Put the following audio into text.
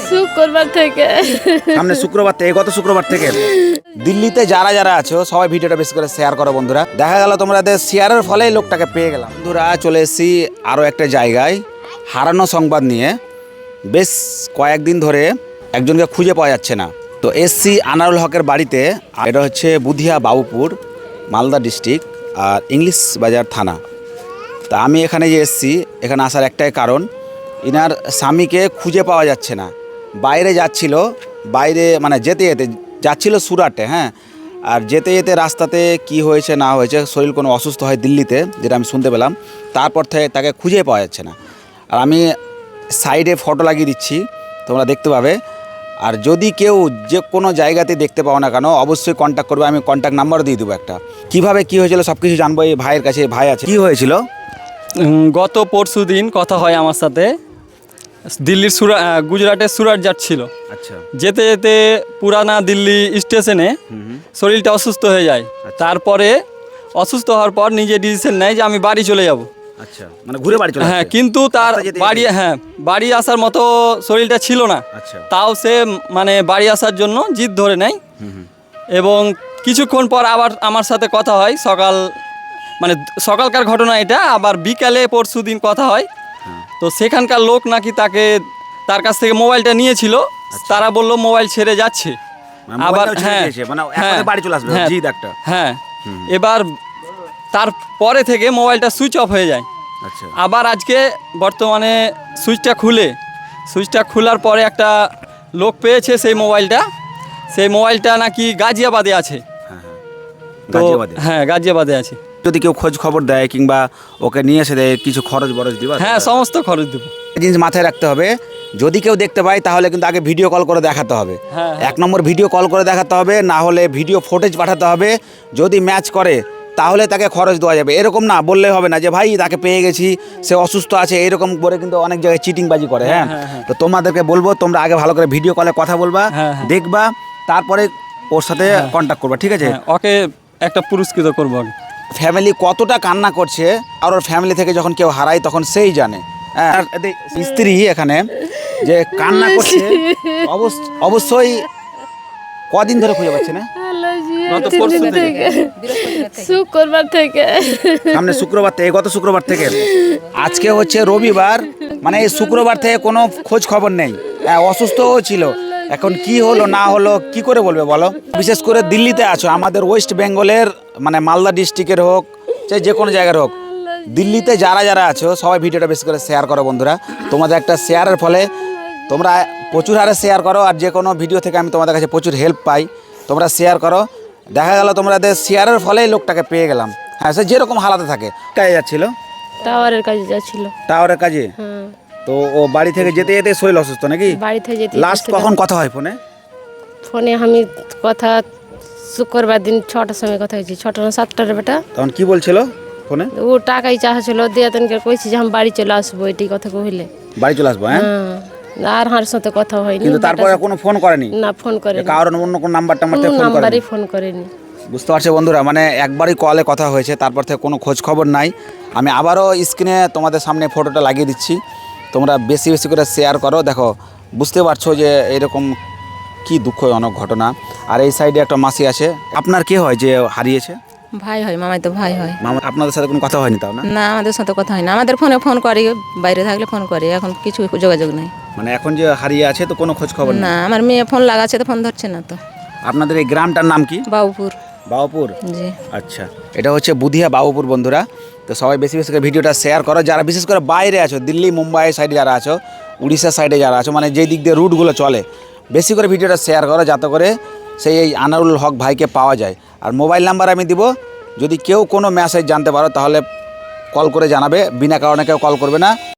শুক্রবার থেকে সামনে শুক্রবার থেকে, গত শুক্রবার থেকে দিল্লিতে যারা যারা আছো সবাই ভিডিওটা বেশি করে শেয়ার করো বন্ধুরা। দেখা গেল তোমাদের শেয়ারের ফলে লোকটাকে পেয়ে গেলাম। বন্ধুরা চলে এসেছি আরও একটা জায়গায় হারানো সংবাদ নিয়ে। বেশ কয়েকদিন ধরে একজনকে খুঁজে পাওয়া যাচ্ছে না। তো এসছি আনারুল হকের বাড়িতে। এটা হচ্ছে বুধিয়া বাবুপুর, মালদা ডিস্ট্রিক্ট, আর ইংলিশ বাজার থানা। তা আমি এখানে যে এসছি, এখানে আসার একটাই কারণ, ইনার স্বামীকে খুঁজে পাওয়া যাচ্ছে না। বাইরে যাচ্ছিল, বাইরে মানে যেতে যেতে যাচ্ছিল সুরাটে, হ্যাঁ, আর যেতে যেতে রাস্তাতে কি হয়েছে না হয়েছে, শরীর কোনো অসুস্থ হয় দিল্লিতে, যেটা আমি শুনতে পেলাম। তারপর থেকে তাকে খুঁজে পাওয়া যাচ্ছে না। আর আমি সাইডে ফটো লাগিয়ে দিচ্ছি, তোমরা দেখতে পাবে। আর যদি কেউ যে কোনো জায়গাতে দেখতে পাও না কেন, অবশ্যই কন্ট্যাক্ট করবে। আমি কন্ট্যাক্ট নাম্বারও দিয়ে দেবো একটা। কীভাবে কী হয়েছিল সব কিছু জানবো এই ভাইয়ের কাছে। ভাই আছে, কী হয়েছিল? গত পরশু দিন কথা হয় আমার সাথে। দিল্লির গুজরাটের সুরাট যাচ্ছিল। আচ্ছা। যেতে যেতে পুরানা দিল্লি স্টেশনে শরীরটা অসুস্থ হয়ে যায়। তারপরে অসুস্থ হওয়ার পর নিজে ডিসিশন নেয় যে আমি বাড়ি চলে যাব। আচ্ছা, মানে ঘুরে বাড়ি চলে হ্যাঁ, আসবে। কিন্তু তার রাস্তায় যেতে বাড়ি বাড়ি আসার মতো শরীরটা ছিল না। আচ্ছা। তাও সে মানে বাড়ি আসার জন্য জিদ ধরে নেয়। এবং কিছুক্ষণ পর আবার আমার সাথে কথা হয়। মানে সকালকার ঘটনা এটা, আবার বিকালে পরশু দিন কথা হয়। তো সেখানকার লোক নাকি তার কাছ থেকে মোবাইলটা নিয়েছিল। তারা বলল মোবাইল ছেড়ে যাচ্ছে। আবার বাড়ি চলে আসবে, জিদ একটা। হ্যাঁ, এবার তারপরে থেকে মোবাইলটা সুইচ অফ হয়ে যায়। আচ্ছা। আবার আজকে বর্তমানে সুইচটা খোলার পরে একটা লোক পেয়েছে সেই মোবাইলটা নাকি গাজিয়াবাদে আছে। তো হ্যাঁ, গাজিয়াবাদে আছে। যদি কেউ খোঁজ খবর দেয় কিংবা ওকে নিয়ে এসে দেয়, কিছু খরচ দিবা? হ্যাঁ, সমস্ত খরচ দেবো। জিনিস মাথায় রাখতে হবে, যদি কেউ দেখতে পায় তাহলে কিন্তু আগে ভিডিও কল করে দেখাতে হবে। হ্যাঁ। এক নম্বর ভিডিও কল করে দেখাতে হবে, না হলে ভিডিও ফুটেজ পাঠাতে হবে। যদি ম্যাচ করে তাহলে তাকে খরচ দেওয়া যাবে। এরকম না বললে হবে না যে ভাই তাকে পেয়ে গেছি, সে অসুস্থ আছে, এরকম করে কিন্তু অনেক জায়গায় চিটিংবাজি করে। হ্যাঁ, তো তোমাদেরকে বলবো তোমরা আগে ভালো করে ভিডিও কলে কথা বলবা, দেখবা, তারপরে ওর সাথে কন্ট্যাক্ট করবা, ঠিক আছে? ওকে একটা পুরস্কৃত করবো আগে। ফ্যামিলি কতটা কান্না করছে, আর ওর ফ্যামিলি থেকে যখন কেউ হারায় তখন সেই জানে। আর স্ত্রী এখানে যে কান্না করছে, অবশ্যই কদিন ধরে খুঁজে পাচ্ছে না? শুক্রবার থেকে, সামনে শুক্রবার থেকে, গত শুক্রবার থেকে। আজকে হচ্ছে রবিবার, মানে এই শুক্রবার থেকে কোনো খোঁজ খবর নেই। অসুস্থও ছিল, এখন কি হলো না হলো কি করে বলবে বলো? বিশেষ করে দিল্লিতে আছো, আমাদের ওয়েস্ট বেঙ্গলের মানে মালদা ডিস্ট্রিক্টের হোক, চাই যে কোনো জায়গার হোক, দিল্লিতে যারা যারা আছো সবাই ভিডিওটা বেশি করে শেয়ার করো বন্ধুরা। তোমাদের একটা শেয়ারের ফলে তোমরা প্রচুর হারে শেয়ার করো, আর যে কোনো ভিডিও থেকে আমি তোমাদের কাছে প্রচুর হেল্প পাই। তোমরা শেয়ার করো। দেখা গেল তোমাদের শেয়ারের ফলেই লোকটাকে পেয়ে গেলাম। হ্যাঁ, সে যেরকম হালাতে থাকে। কাজে যাচ্ছিল, টাওয়ারের কাজে যাচ্ছিল। টাওয়ারের কাজে? তো ও বাড়ি থেকে যেতে যেতে শরীর অসুস্থ নাকি? বাড়ি থেকে যেতে লাস্ট কখন কথা হয় ফোনে? আমি কথা শুক্রবার দিন 6টার সময় কথা হয়েছি, 6টা না 7টার বেটা। তখন কি বলছিল ফোনে? ও টাকাই চাচ্ছিল, দিয়ে তনকে কইছি যে আমি বাড়ি চলে আসবো, এটি কথা কইলে বাড়ি চলে আসবো। হ্যাঁ, আর হার সাথে কথা হয়নি। কিন্তু তারপরে কোনো ফোন করেনি? না, ফোন করেনি। কারণ অন্য কোন নাম্বার ফোন করেনি। বুঝতে পারছো বন্ধুরা, মানে একবারই কলে কথা হয়েছে, তারপর থেকে কোনো খোঁজ খবর নাই। আমি আবারও স্ক্রিনে তোমাদের সামনে ফটোটা লাগিয়ে দিচ্ছি, তোমরা বেশি বেশি করে শেয়ার করো। দেখো, বুঝতে পারছো যে এরকম কি দুঃখজনক ঘটনা। আর এই সাইডে একটা মাসি আছে। আপনার কে হয় যে হারিয়েছে? ভাই হয়, মামাই তো ভাই হয়। মামা, আপনাদের সাথে কোনো কথা হয়নি তাও? না, না, আমাদের সাথে কথা হয় না। আমাদের ফোন করি, বাইরে থাকলে ফোন করে, এখন কিছু যোগাযোগ নেই। মানে এখন যে হারিয়ে আছে তো কোনো খোঁজ খবর না, আমার মেয়ে ফোন লাগাচ্ছে তো ফোন ধরছে না তো। আপনাদের এই গ্রামটার নাম কি? বাবুপুর। বাবুপুর, জি। আচ্ছা, এটা হচ্ছে বুধিয়া বাবুপুর বন্ধুরা। তো সবাই বেশি বেশি করে ভিডিওটা শেয়ার করো, যারা বিশেষ করে বাইরে আছো, দিল্লি মুম্বাই সাইডে যারা আছো, উড়িষ্যা সাইডে যারা আছো, মানে যেই দিক দিয়ে রুটগুলো চলে, বেশি করে ভিডিওটা শেয়ার করো, যাতে করে সেই এই আনারুল হক ভাইকে পাওয়া যায়। আর মোবাইল নাম্বার আমি দিব, যদি কেউ কোনো মেসেজ জানতে পারো তাহলে কল করে জানাবে, বিনা কারণে কেউ কল করবে না।